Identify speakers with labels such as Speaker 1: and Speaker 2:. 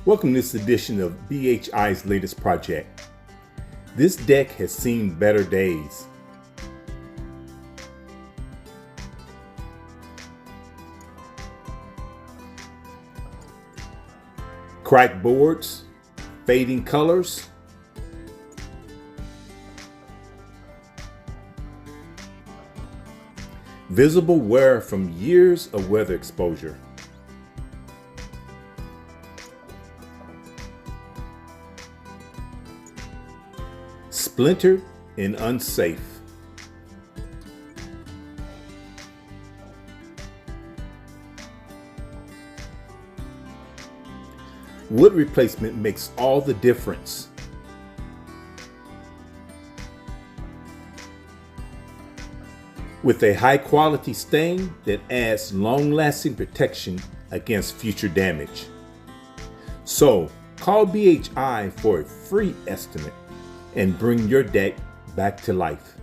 Speaker 1: Welcome to this edition of BHI's latest project. This deck has seen better days. Cracked boards, fading colors, visible wear from years of weather exposure. Splintered and unsafe. Wood replacement makes all the difference. With a high quality stain that adds long-lasting protection against future damage. So call BHI for a free estimate and bring your deck back to life.